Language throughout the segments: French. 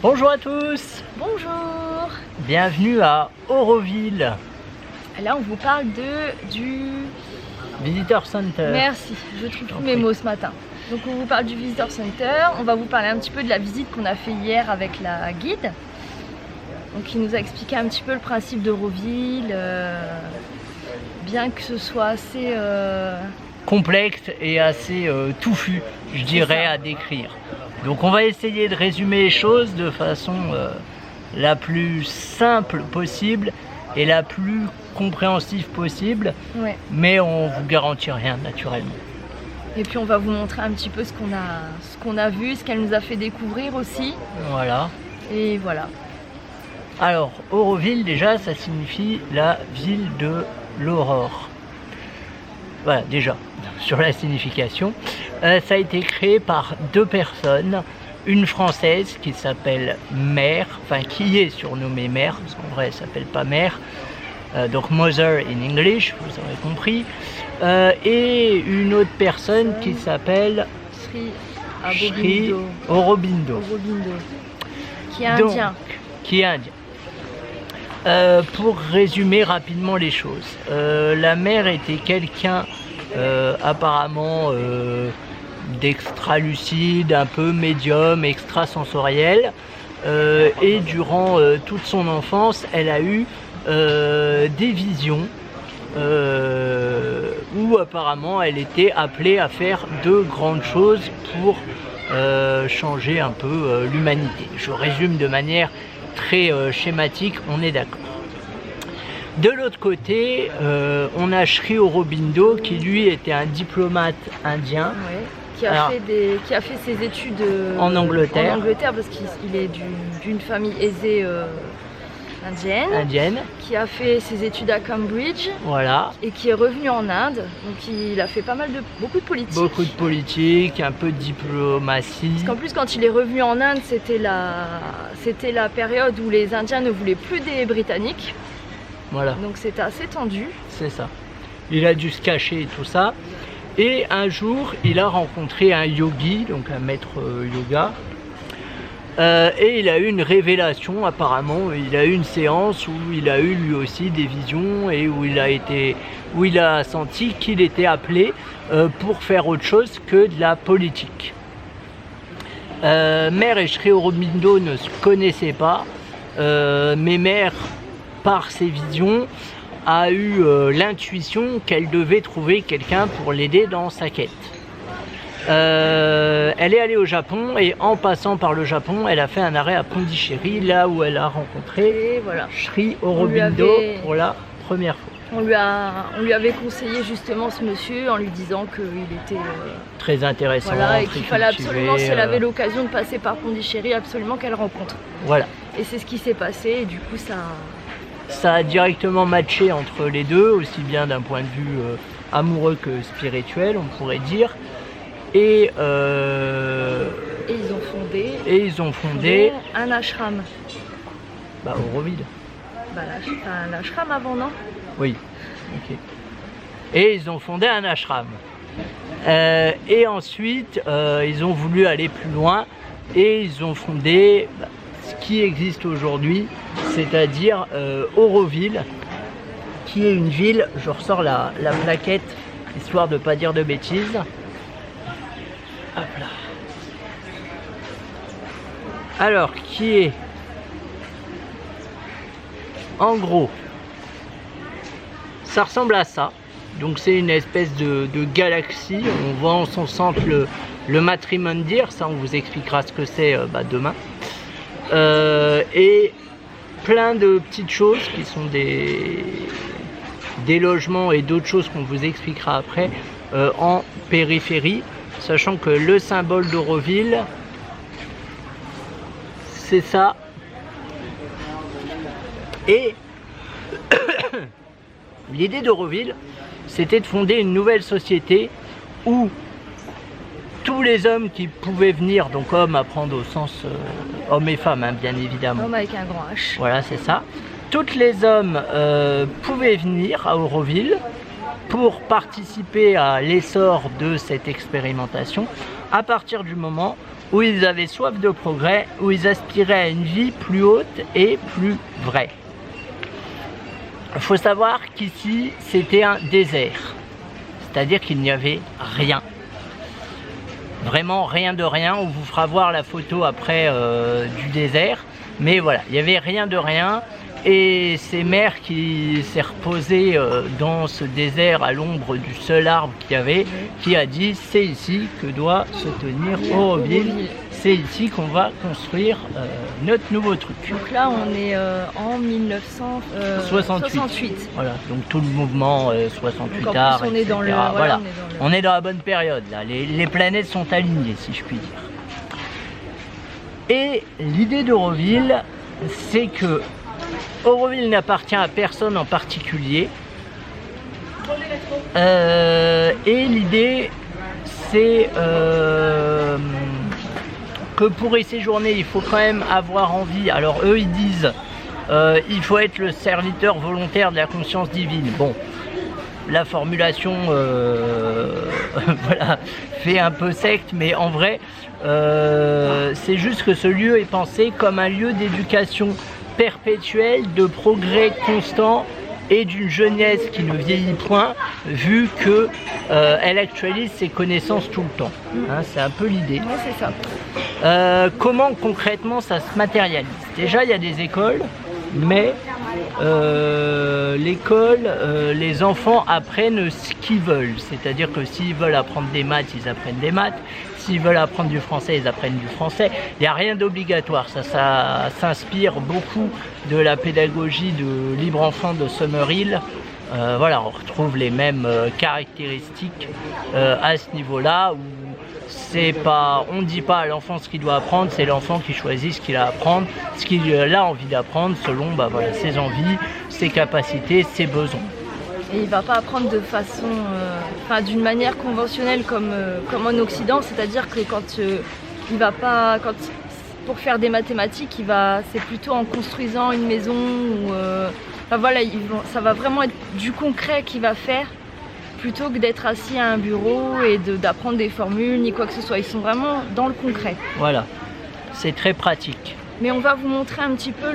Bonjour à tous. Bonjour. Bienvenue à Auroville. Là on vous parle du Visitor Center. Merci, je trouve tous mes mots ce matin. Donc on vous parle du Visitor Center, on va vous parler un petit peu de la visite qu'on a fait hier avec la guide. Donc il nous a expliqué un petit peu le principe d'Auroville, bien que ce soit assez complexe et assez touffu, je dirais, à décrire. Donc on va essayer de résumer les choses de façon la plus simple possible et la plus compréhensive possible, ouais. Mais on vous garantit rien naturellement. Et puis on va vous montrer un petit peu ce qu'on a vu, ce qu'elle nous a fait découvrir aussi. Voilà. Et voilà. Alors Auroville déjà ça signifie la ville de l'aurore. Voilà déjà sur la signification. Ça a été créé par deux personnes, une française qui s'appelle Mère, enfin qui est surnommée Mère, parce qu'en vrai elle s'appelle pas Mère, donc Mother in English, vous aurez compris, et une autre personne qui s'appelle Sri Aurobindo, qui est indien. Qui est indien. Pour résumer rapidement les choses, la mère était quelqu'un apparemment d'extra-lucide, un peu médium, extrasensoriel, et durant toute son enfance, elle a eu des visions où apparemment elle était appelée à faire de grandes choses pour changer un peu l'humanité. Je résume de manière très schématique, on est d'accord. De l'autre côté, on a Sri Aurobindo qui lui était un diplomate indien, ouais, qui a fait ses études en Angleterre, parce qu'il est d'une famille aisée indienne, qui a fait ses études à Cambridge, voilà, et qui est revenu en Inde. Donc il a fait beaucoup de politique. Beaucoup de politique, un peu de diplomatie. Parce qu'en plus quand il est revenu en Inde, c'était la période où les Indiens ne voulaient plus des Britanniques. Voilà. Donc c'était assez tendu. C'est ça. Il a dû se cacher et tout ça. Et un jour, il a rencontré un yogi, donc un maître yoga. Et il a eu une révélation apparemment. Il a eu une séance où il a eu lui aussi des visions et où il a senti qu'il était appelé pour faire autre chose que de la politique. Mère et Sri Aurobindo ne se connaissaient pas, mais Mère, par ses visions, a eu l'intuition qu'elle devait trouver quelqu'un pour l'aider dans sa quête. Elle est allée au Japon et en passant par le Japon, elle a fait un arrêt à Pondichéry, là où elle a rencontré Sri Aurobindo pour la première fois. On lui avait conseillé justement ce monsieur en lui disant qu'il était très intéressant, voilà, et qu'il fallait absolument, si elle avait l'occasion de passer par Pondichéry, absolument qu'elle rencontre. Voilà. Et c'est ce qui s'est passé et du coup ça a directement matché entre les deux, aussi bien d'un point de vue amoureux que spirituel, on pourrait dire. Et ils ont fondé un ashram. Bah, Auroville. Bah, un ashram avant, non? Oui. Ok. Et ils ont fondé un ashram. Et ensuite, ils ont voulu aller plus loin et ils ont fondé ce qui existe aujourd'hui, c'est-à-dire Auroville, qui est une ville, je ressors la plaquette, histoire de ne pas dire de bêtises. Hop là. Alors, qui est, en gros, ça ressemble à ça. Donc c'est une espèce de galaxie. On voit en son centre le Matrimondir, ça on vous expliquera ce que c'est demain. Et plein de petites choses qui sont des logements et d'autres choses qu'on vous expliquera après en périphérie, sachant que le symbole d'Auroville, c'est ça. Et l'idée d'Auroville, c'était de fonder une nouvelle société où tous les hommes qui pouvaient venir, donc hommes à prendre au sens hommes et femmes, hein, bien évidemment. Homme avec un grand H. Voilà, c'est ça. Tous les hommes pouvaient venir à Auroville pour participer à l'essor de cette expérimentation à partir du moment où ils avaient soif de progrès, où ils aspiraient à une vie plus haute et plus vraie. Il faut savoir qu'ici, c'était un désert, c'est-à-dire qu'il n'y avait rien. Vraiment rien de rien, on vous fera voir la photo après du désert, mais voilà, il n'y avait rien de rien. Et c'est Mère qui s'est reposée dans ce désert à l'ombre du seul arbre qu'il y avait, qui a dit c'est ici que doit se tenir Auroville, c'est ici qu'on va construire notre nouveau truc. Donc là on est en 1968. Voilà, donc tout le mouvement 68 donc arts, on est dans le, voilà, on est dans la bonne période là, les planètes sont alignées si je puis dire. Et l'idée d'Auroville, c'est que Auroville n'appartient à personne en particulier. Et l'idée, c'est que pour y séjourner, il faut quand même avoir envie. Alors eux, ils disent, il faut être le serviteur volontaire de la conscience divine. Bon, la formulation voilà, fait un peu secte, mais en vrai, c'est juste que ce lieu est pensé comme un lieu d'éducation perpétuelle, de progrès constant et d'une jeunesse qui ne vieillit point, vu que elle actualise ses connaissances tout le temps. Hein, c'est un peu l'idée. Ouais, c'est ça. Comment concrètement ça se matérialise? Déjà, il y a des écoles, mais l'école, les enfants apprennent ce qu'ils veulent. C'est-à-dire que s'ils veulent apprendre des maths, ils apprennent des maths. S'ils veulent apprendre du français, ils apprennent du français. Il n'y a rien d'obligatoire. Ça s'inspire beaucoup de la pédagogie de Libre Enfant de Summerhill. Voilà, on retrouve les mêmes caractéristiques à ce niveau-là, où c'est pas, on ne dit pas à l'enfant ce qu'il doit apprendre, c'est l'enfant qui choisit ce qu'il a à apprendre, ce qu'il a envie d'apprendre selon voilà, ses envies, ses capacités, ses besoins. Et il ne va pas apprendre de façon, d'une manière conventionnelle comme en Occident, c'est-à-dire que il va pas, pour faire des mathématiques, c'est plutôt en construisant une maison ou, voilà, ça va vraiment être du concret qu'il va faire, plutôt que d'être assis à un bureau et d'apprendre des formules ni quoi que ce soit. Ils sont vraiment dans le concret. Voilà, c'est très pratique. Mais on va vous montrer un petit peu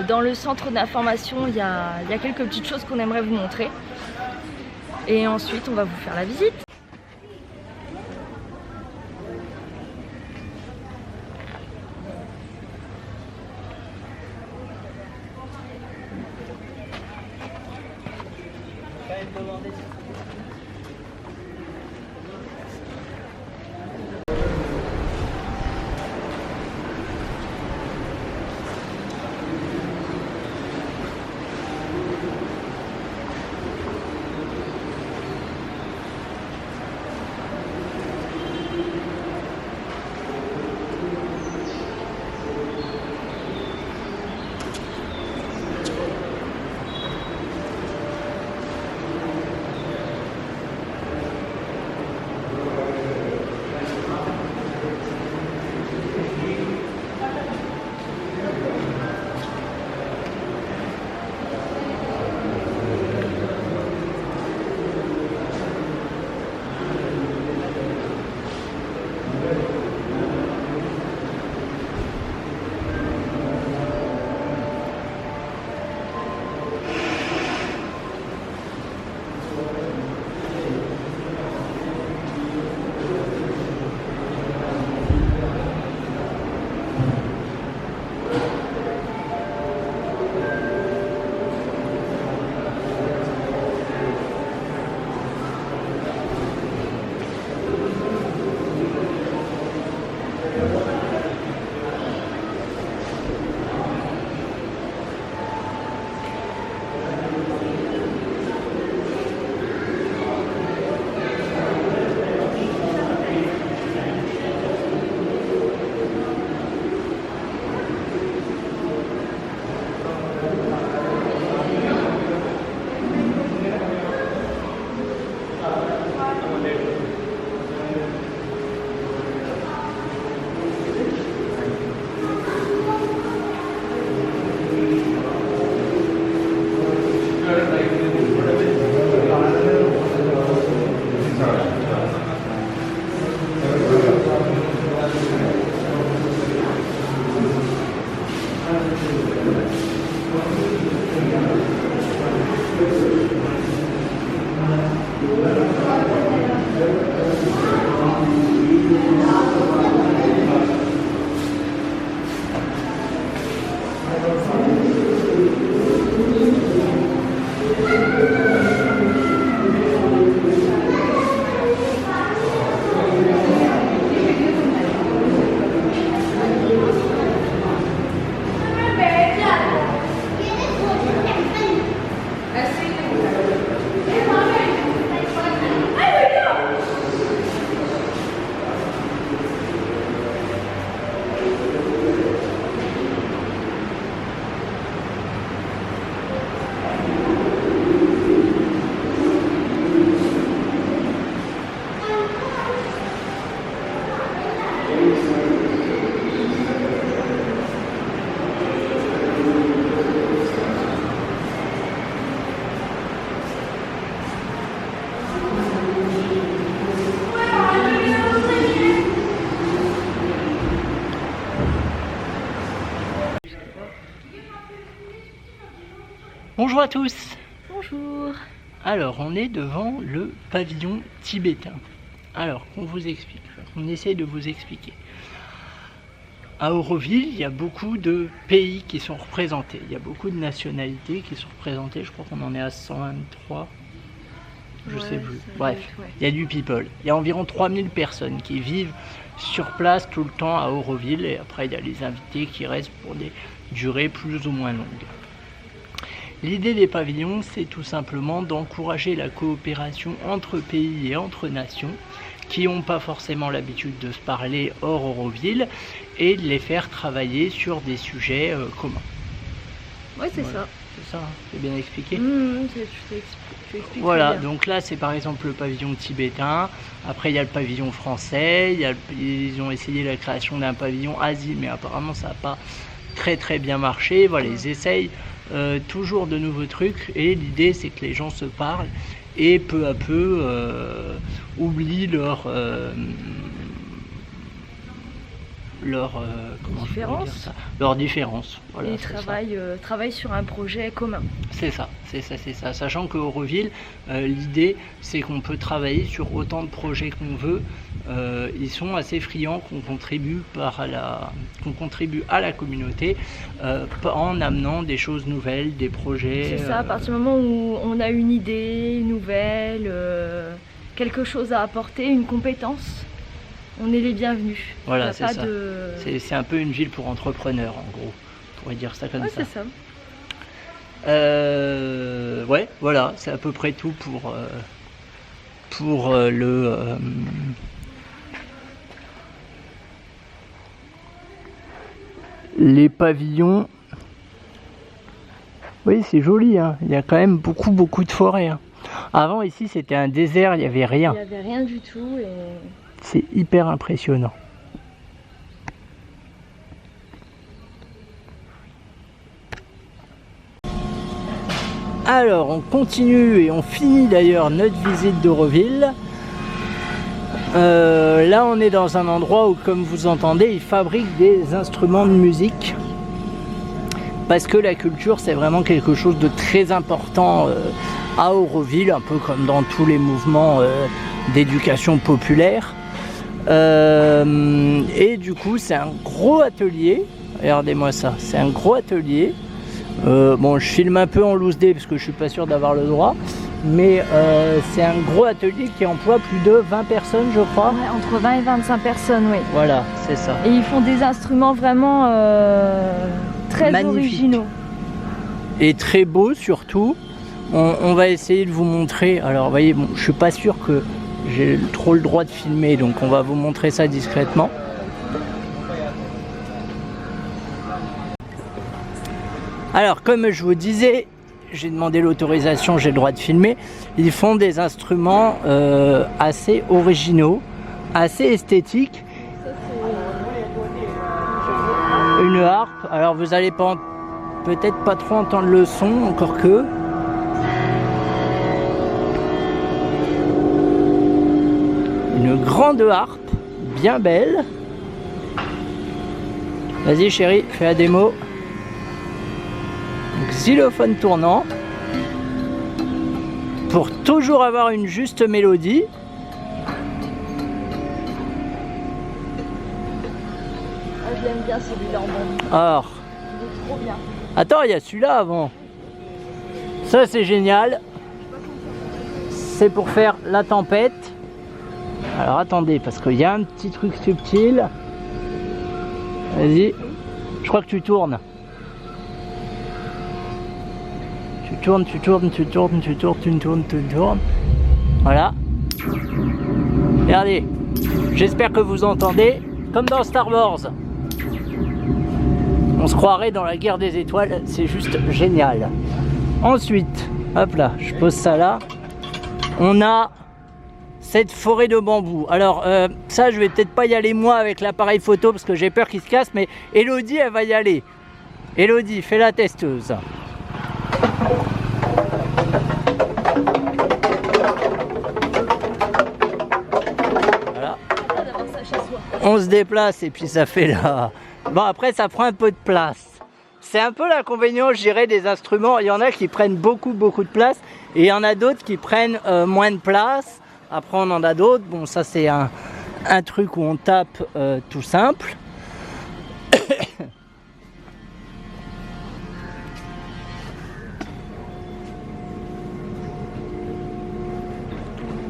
dans le centre d'information, il y a quelques petites choses qu'on aimerait vous montrer. Et ensuite, on va vous faire la visite. Bonjour à tous. Bonjour. Alors, on est devant le pavillon tibétain. Alors, qu'on vous explique, on essaie de vous expliquer. À Auroville, il y a beaucoup de pays qui sont représentés. Il y a beaucoup de nationalités qui sont représentées. Je crois qu'on en est à 123. Je sais plus. Bref, il y a du people. Il y a environ 3000 personnes qui vivent sur place tout le temps à Auroville. Et après, il y a les invités qui restent pour des durées plus ou moins longues. L'idée des pavillons, c'est tout simplement d'encourager la coopération entre pays et entre nations qui n'ont pas forcément l'habitude de se parler hors Auroville et de les faire travailler sur des sujets communs. Oui, c'est ça. C'est ça, c'est bien expliqué. Tu expliques voilà, bien. donc là c'est par exemple le pavillon tibétain, après il y a le pavillon français, ils ont essayé la création d'un pavillon Asie, mais apparemment ça n'a pas très bien marché. Voilà, ils essayent toujours de nouveaux trucs et l'idée c'est que les gens se parlent et peu à peu oublient leur différence. Voilà, et travaillent sur un projet commun. C'est ça. Sachant qu'Auroville, l'idée c'est qu'on peut travailler sur autant de projets qu'on veut. Ils sont assez friands qu'on contribue à la communauté en amenant des choses nouvelles, des projets. C'est ça, à partir du moment où on a une idée nouvelle, quelque chose à apporter, une compétence, on est les bienvenus. Voilà, c'est ça. C'est un peu une ville pour entrepreneurs, en gros. On pourrait dire ça comme ça. C'est ça. Ouais, voilà, c'est à peu près tout pour les pavillons. Oui, c'est joli, hein. Il y a quand même beaucoup de forêts. Hein. Avant, ici, c'était un désert, il n'y avait rien. Il n'y avait rien du tout. C'est hyper impressionnant. Alors, on continue et on finit d'ailleurs notre visite d'Auroville. Là, on est dans un endroit où, comme vous entendez, ils fabriquent des instruments de musique. Parce que la culture, c'est vraiment quelque chose de très important à Auroville, un peu comme dans tous les mouvements d'éducation populaire. Et du coup, c'est un gros atelier. Regardez-moi ça, c'est un gros atelier. Bon, je filme un peu en loose day parce que je suis pas sûr d'avoir le droit. Mais c'est un gros atelier qui emploie plus de 20 personnes, je crois. Ouais, entre 20 et 25 personnes, oui. Voilà, c'est ça. Et ils font des instruments vraiment très originaux. Et très beaux surtout. On va essayer de vous montrer. Alors, vous voyez, bon, je suis pas sûr que j'ai trop le droit de filmer, donc on va vous montrer ça discrètement. Alors, comme je vous disais, j'ai demandé l'autorisation, j'ai le droit de filmer. Ils font des instruments assez originaux, assez esthétiques. Une harpe. Alors, vous allez peut-être pas trop entendre le son, encore que. Une grande harpe, bien belle. Vas-y chérie, fais la démo. Donc, xylophone tournant. Pour toujours avoir une juste mélodie. Ah, je l'aime bien celui-là en bambou. Alors. Il est trop bien. Attends, il y a celui-là avant. Ça c'est génial. C'est pour faire la tempête. Alors attendez, parce qu'il y a un petit truc subtil. Vas-y. Je crois que tu tournes. Tu tournes. Voilà. Regardez. J'espère que vous entendez. Comme dans Star Wars. On se croirait dans la guerre des étoiles. C'est juste génial. Ensuite, hop là, je pose ça là. On a cette forêt de bambou. Alors ça, je vais peut-être pas y aller moi avec l'appareil photo parce que j'ai peur qu'il se casse, mais Elodie, elle va y aller. Elodie, fais la testeuse. Voilà. On se déplace et puis ça fait là. Bon, après ça prend un peu de place. c'est un peu l'inconvénient, je dirais, des instruments. Il y en a qui prennent beaucoup de place et il y en a d'autres qui prennent moins de place. Après, on en a d'autres. Bon, ça, c'est un truc où on tape tout simple.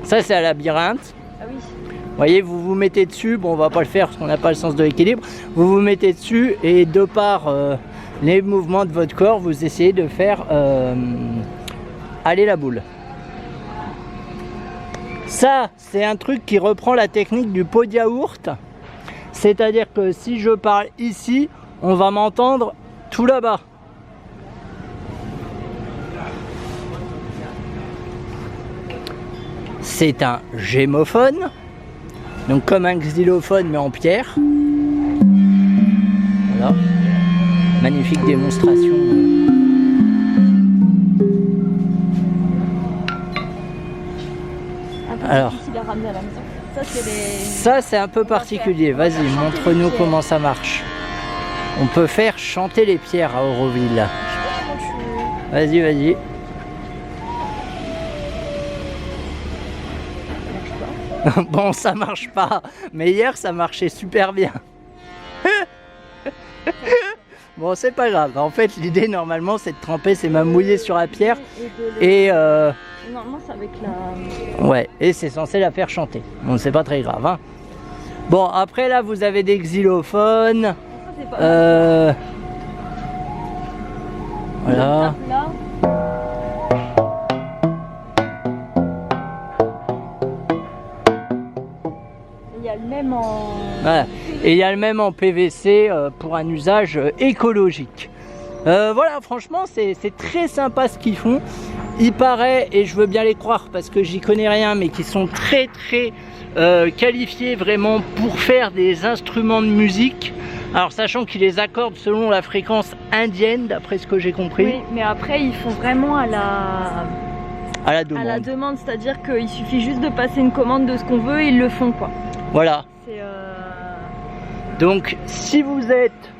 Ça, c'est un labyrinthe. Ah oui. Vous voyez, vous vous mettez dessus. Bon, on va pas le faire parce qu'on n'a pas le sens de l'équilibre. Vous vous mettez dessus et de par les mouvements de votre corps, vous essayez de faire aller la boule. Ça, c'est un truc qui reprend la technique du pot de yaourt. C'est-à-dire que si je parle ici, on va m'entendre tout là-bas. C'est un gémophone, donc comme un xylophone mais en pierre. Voilà, magnifique démonstration. Alors, ça c'est un peu particulier. Vas-y, montre-nous comment ça marche. On peut faire chanter les pierres à Auroville. Vas-y, vas-y. Bon, ça marche pas, mais hier ça marchait super bien. Bon, c'est pas grave. En fait, l'idée normalement c'est de tremper ses mains mouillées sur la pierre et normalement c'est avec la. Ouais, et c'est censé la faire chanter. Bon, c'est pas très grave. Hein. Bon, après là, vous avez des xylophones. Voilà. Voilà. Et il y a le même en PVC pour un usage écologique. Voilà, franchement, c'est très sympa ce qu'ils font. Il paraît, et je veux bien les croire parce que j'y connais rien, mais qu'ils sont très qualifiés vraiment pour faire des instruments de musique. Alors, sachant qu'ils les accordent selon la fréquence indienne, d'après ce que j'ai compris. Oui, mais après, ils font vraiment à la demande, c'est-à-dire qu'il suffit juste de passer une commande de ce qu'on veut et ils le font, quoi. Voilà. Donc, si vous êtes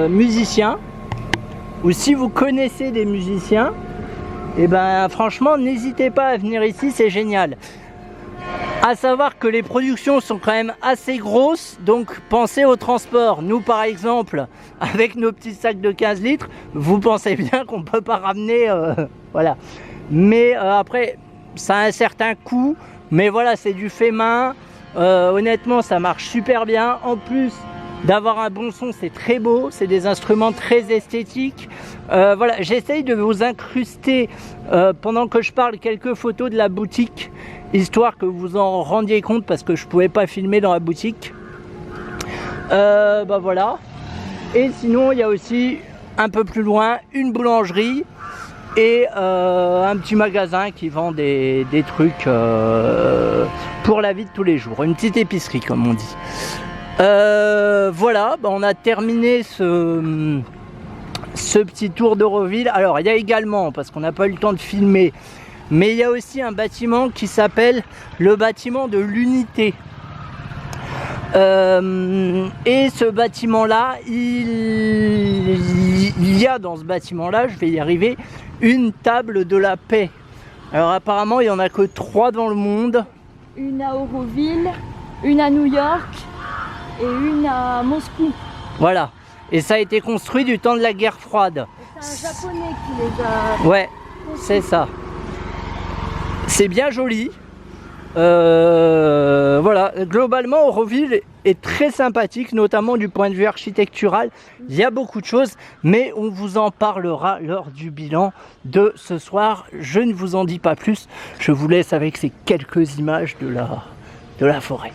musicien ou si vous connaissez des musiciens, et ben franchement, n'hésitez pas à venir ici, c'est génial. À savoir que les productions sont quand même assez grosses, donc pensez au transport. Nous, par exemple, avec nos petits sacs de 15 litres, vous pensez bien qu'on ne peut pas ramener, voilà. Mais après, ça a un certain coût, mais voilà, c'est du fait main. Honnêtement, ça marche super bien. En plus d'avoir un bon son, c'est très beau. C'est des instruments très esthétiques. Voilà, j'essaye de vous incruster pendant que je parle quelques photos de la boutique, histoire que vous en rendiez compte parce que je pouvais pas filmer dans la boutique. Bah voilà. Et sinon, il y a aussi un peu plus loin une boulangerie et un petit magasin qui vend des trucs pour la vie de tous les jours, une petite épicerie comme on dit. Voilà, bah on a terminé ce petit tour d'Auroville. Alors il y a également, parce qu'on n'a pas eu le temps de filmer, mais il y a aussi un bâtiment qui s'appelle le bâtiment de l'Unité. Et ce bâtiment là, il y a dans ce bâtiment là, je vais y arriver, une table de la paix. Alors apparemment il n'y en a que 3 dans le monde. Une à Auroville, une à New York et une à Moscou. Voilà, et ça a été construit du temps de la guerre froide. C'est un japonais qui les a... Ouais, c'est ça. C'est bien joli. Voilà, globalement Auroville est très sympathique, notamment du point de vue architectural. Il y a beaucoup de choses, mais on vous en parlera lors du bilan de ce soir. Je ne vous en dis pas plus, je vous laisse avec ces quelques images de la forêt.